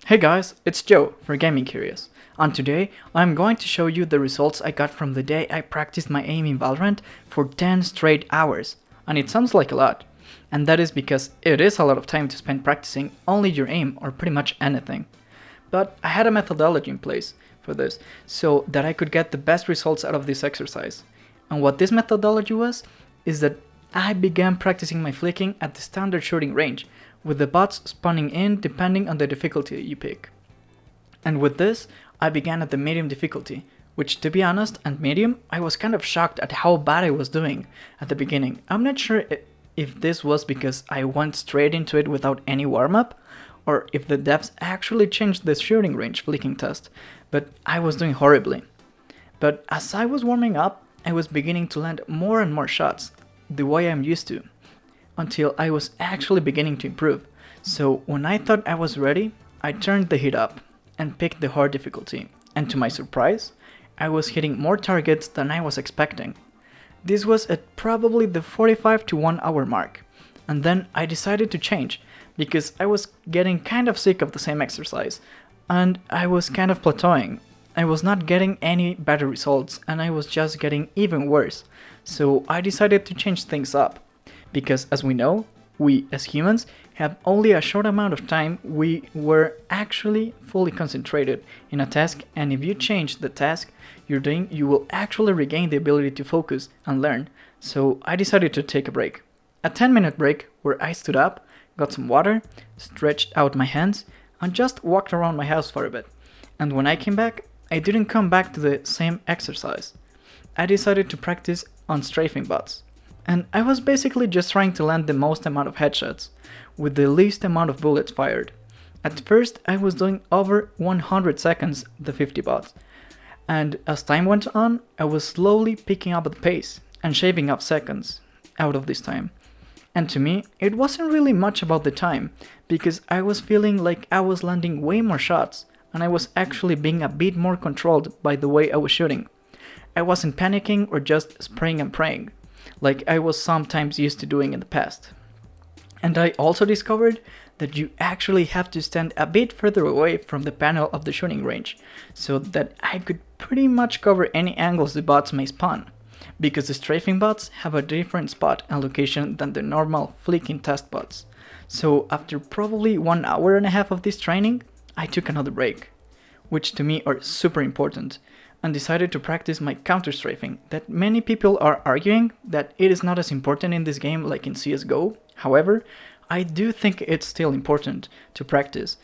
Hey guys, it's Joe for Gaming Curious, and today I'm going to show you the results I got from the day I practiced my aim in Valorant for 10 straight hours, and it sounds like a lot, and that is because it is a lot of time to spend practicing only your aim or pretty much anything. But I had a methodology in place for this, so that I could get the best results out of this exercise. And what this methodology was, is that I began practicing my flicking at the standard shooting range, with the bots spawning in depending on the difficulty you pick. And with this, I began at the medium difficulty, which to be honest, at medium, I was kind of shocked at how bad I was doing at the beginning. I'm not sure if this was because I went straight into it without any warm-up, or if the devs actually changed the shooting range flicking test, but I was doing horribly. But as I was warming up, I was beginning to land more and more shots, the way I'm used to, until I was actually beginning to improve. So when I thought I was ready, I turned the heat up and picked the hard difficulty, and to my surprise, I was hitting more targets than I was expecting. This was at probably the 45 to 1 hour mark, and then I decided to change because I was getting kind of sick of the same exercise, and I was kind of plateauing. I was not getting any better results, and I was just getting even worse. So I decided to change things up, because as we know, we as humans have only a short amount of time we were actually fully concentrated in a task, and if you change the task you're doing, you will actually regain the ability to focus and learn. So I decided to take a break. A 10-minute break where I stood up, got some water, stretched out my hands, and just walked around my house for a bit. And when I came back, I didn't come back to the same exercise. I decided to practice on strafing bots. And I was basically just trying to land the most amount of headshots, with the least amount of bullets fired. At first, I was doing over 100 seconds the 50 bots, and as time went on, I was slowly picking up the pace and shaving off seconds out of this time. And to me, it wasn't really much about the time, because I was feeling like I was landing way more shots, and I was actually being a bit more controlled by the way I was shooting. I wasn't panicking or just spraying and praying, like I was sometimes used to doing in the past. And I also discovered that you actually have to stand a bit further away from the panel of the shooting range, so that I could pretty much cover any angles the bots may spawn, because the strafing bots have a different spot and location than the normal flicking test bots. So after probably 1.5 hours of this training, I took another break, which to me are super important, and decided to practice my counter-strafing, that many people are arguing that it is not as important in this game like in CSGO. However, I do think it's still important to practice.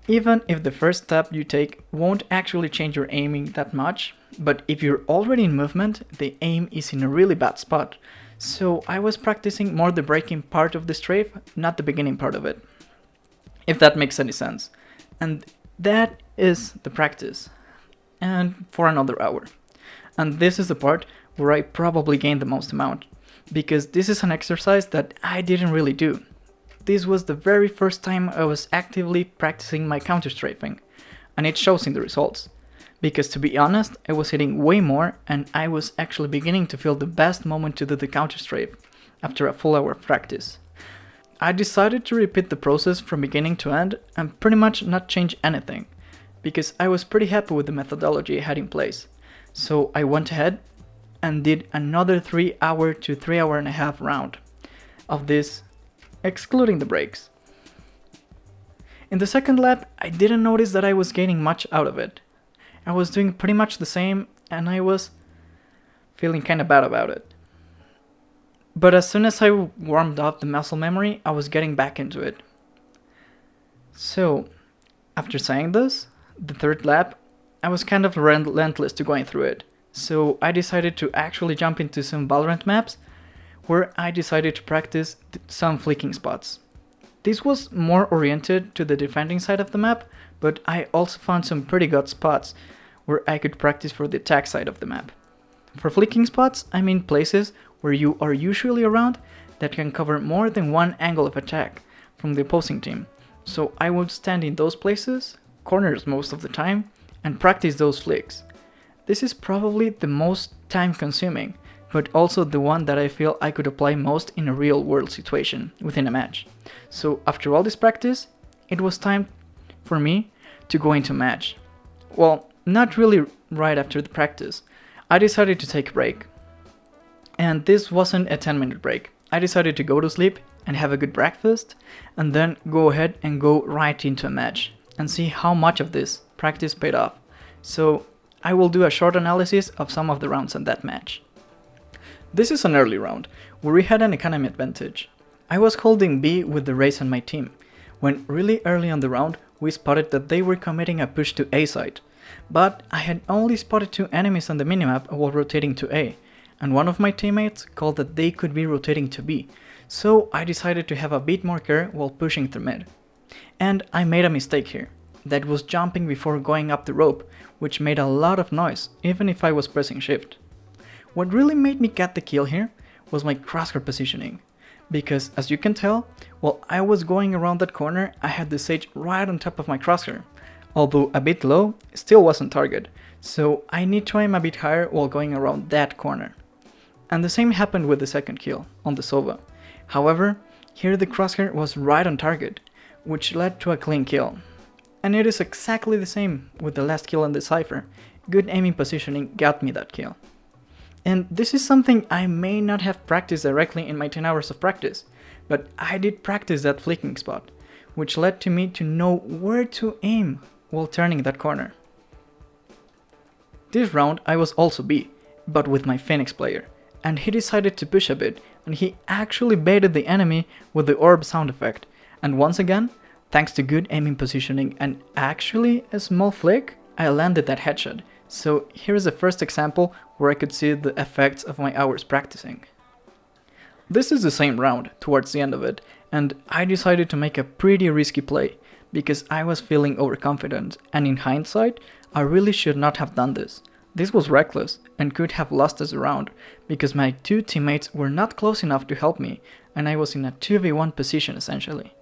Even if the first step you take won't actually change your aiming that much, but if you're already in movement, the aim is in a really bad spot. So I was practicing more the breaking part of the strafe, not the beginning part of it, if that makes any sense. And that is the practice, and for another hour. And this is the part where I probably gained the most amount, because this is an exercise that I didn't really do. This was the very first time I was actively practicing my counter-strafing, and it shows in the results. Because to be honest, I was hitting way more, and I was actually beginning to feel the best moment to do the counter-strafe after a full hour of practice. I decided to repeat the process from beginning to end and pretty much not change anything, because I was pretty happy with the methodology I had in place. So I went ahead and did another 3 hour to 3.5 hour round of this, excluding the breaks. In the second lap, I didn't notice that I was gaining much out of it. I was doing pretty much the same, and I was feeling kinda bad about it. But as soon as I warmed up the muscle memory, I was getting back into it. So, after saying this, the third lap, I was kind of relentless to going through it. So I decided to actually jump into some Valorant maps, where I decided to practice some flicking spots. This was more oriented to the defending side of the map, but I also found some pretty good spots where I could practice for the attack side of the map. For flicking spots, I mean places where you are usually around that can cover more than one angle of attack from the opposing team. So I would stand in those places, corners most of the time, and practice those flicks. This is probably the most time consuming, but also the one that I feel I could apply most in a real world situation within a match. So after all this practice, it was time for me to go into match. Well, not really right after the practice. I decided to take a break. And this wasn't a 10-minute break. I decided to go to sleep and have a good breakfast and then go ahead and go right into a match and see how much of this practice paid off. So I will do a short analysis of some of the rounds in that match. This is an early round where we had an economy advantage. I was holding B with the Raze on my team, when really early on the round we spotted that they were committing a push to A side, but I had only spotted 2 enemies on the minimap while rotating to A, and one of my teammates called that they could be rotating to B, so I decided to have a bit more care while pushing through mid. And I made a mistake here, that was jumping before going up the rope, which made a lot of noise even if I was pressing shift. What really made me get the kill here was my crosshair positioning, because as you can tell, while I was going around that corner I had the Sage right on top of my crosshair, although a bit low, still wasn't target, so I need to aim a bit higher while going around that corner. And the same happened with the second kill, on the Sova. However, here the crosshair was right on target, which led to a clean kill. And it is exactly the same with the last kill in the Cypher. Good aiming positioning got me that kill. And this is something I may not have practiced directly in my 10 hours of practice, but I did practice that flicking spot, which led to me to know where to aim while turning that corner. This round I was also B, but with my Phoenix player, and he decided to push a bit, and he actually baited the enemy with the orb sound effect, and once again, thanks to good aiming positioning and actually a small flick, I landed that headshot. So here's the first example where I could see the effects of my hours practicing. This is the same round, towards the end of it, and I decided to make a pretty risky play, because I was feeling overconfident, and in hindsight, I really should not have done this. This was reckless, and could have lost us a round, because my 2 teammates were not close enough to help me, and I was in a 2v1 position essentially.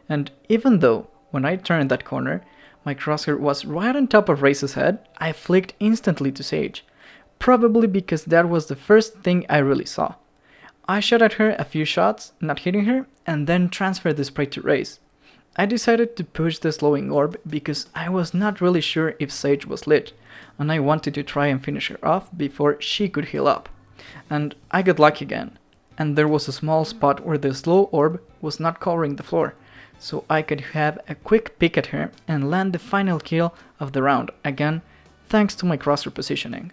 And even though, when I turned that corner, my crosshair was right on top of Raze's head, I flicked instantly to Sage, probably because that was the first thing I really saw. I shot at her a few shots, not hitting her, and then transferred the spray to Raze. I decided to push the slowing orb because I was not really sure if Sage was lit, and I wanted to try and finish her off before she could heal up. And I got lucky again, and there was a small spot where the slow orb was not covering the floor, so I could have a quick pick at her and land the final kill of the round, again thanks to my crosshair positioning.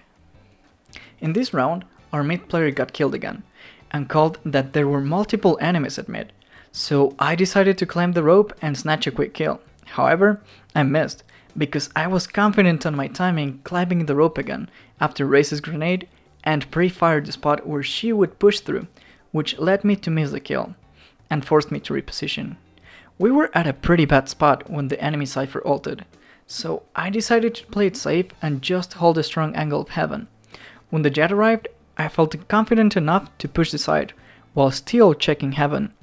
In this round, our mid player got killed again, and called that there were multiple enemies at mid, so I decided to climb the rope and snatch a quick kill. However, I missed, because I was confident on my timing climbing the rope again after Raze's grenade and pre-fired the spot where she would push through, which led me to miss the kill, and forced me to reposition. We were at a pretty bad spot when the enemy Cypher ulted, so I decided to play it safe and just hold a strong angle of heaven. When the Jet arrived, I felt confident enough to push the side, while still checking heaven,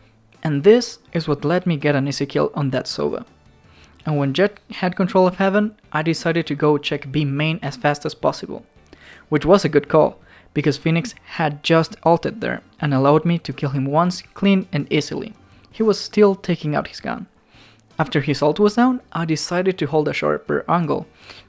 and this is what let me get an easy kill on that Sova. And when Jet had control of heaven, I decided to go check B main as fast as possible, which was a good call, because Phoenix had just ulted there and allowed me to kill him once clean and easily. He was still taking out his gun. After his ult was down, I decided to hold a sharper angle,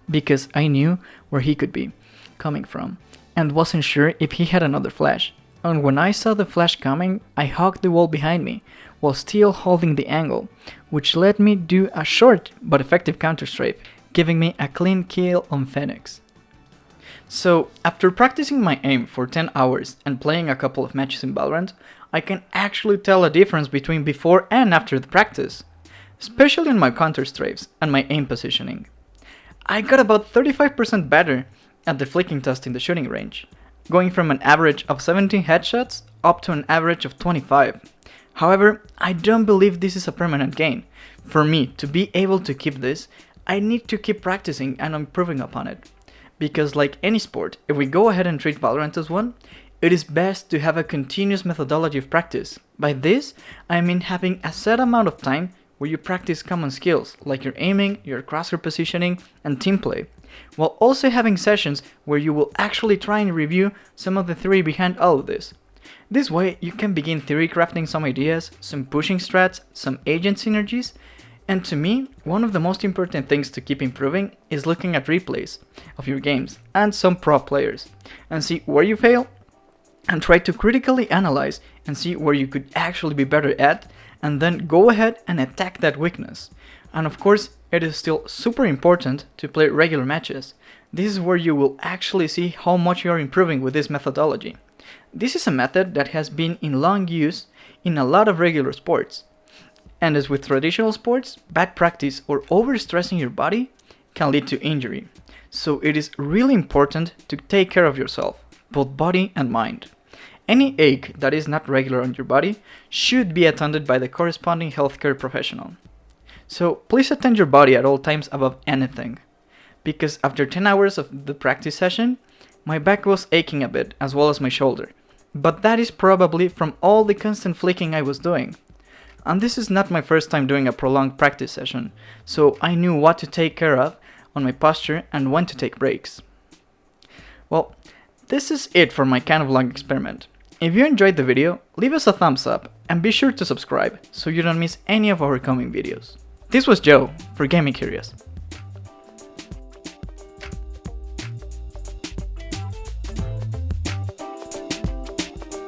because I knew where he could be coming from, and wasn't sure if he had another flash. And when I saw the flash coming, I hugged the wall behind me, while still holding the angle, which let me do a short but effective counter strafe, giving me a clean kill on Phoenix. So, after practicing my aim for 10 hours and playing a couple of matches in Valorant, I can actually tell a difference between before and after the practice, especially in my counter strafes and my aim positioning. I got about 35% better at the flicking test in the shooting range, going from an average of 17 headshots up to an average of 25. However, I don't believe this is a permanent gain. For me to be able to keep this, I need to keep practicing and improving upon it. Because like any sport, if we go ahead and treat Valorant as one, it is best to have a continuous methodology of practice. By this, I mean having a set amount of time where you practice common skills like your aiming, your crosshair positioning, and team play, while also having sessions where you will actually try and review some of the theory behind all of this. This way, you can begin theory crafting some ideas, some pushing strats, some agent synergies, And to me, one of the most important things to keep improving is looking at replays of your games and some pro players and see where you fail and try to critically analyze and see where you could actually be better at, and then go ahead and attack that weakness. And of course, it is still super important to play regular matches. This is where you will actually see how much you are improving with this methodology. This is a method that has been in long use in a lot of regular sports. And as with traditional sports, bad practice or overstressing your body can lead to injury. So it is really important to take care of yourself, both body and mind. Any ache that is not regular on your body should be attended by the corresponding healthcare professional. So please attend your body at all times above anything. Because after 10 hours of the practice session, my back was aching a bit, as well as my shoulder. But that is probably from all the constant flicking I was doing. And this is not my first time doing a prolonged practice session, so I knew what to take care of on my posture and when to take breaks. Well, this is it for my kind of long experiment. If you enjoyed the video, leave us a thumbs up and be sure to subscribe so you don't miss any of our coming videos. This was Joe for Gaming Curious.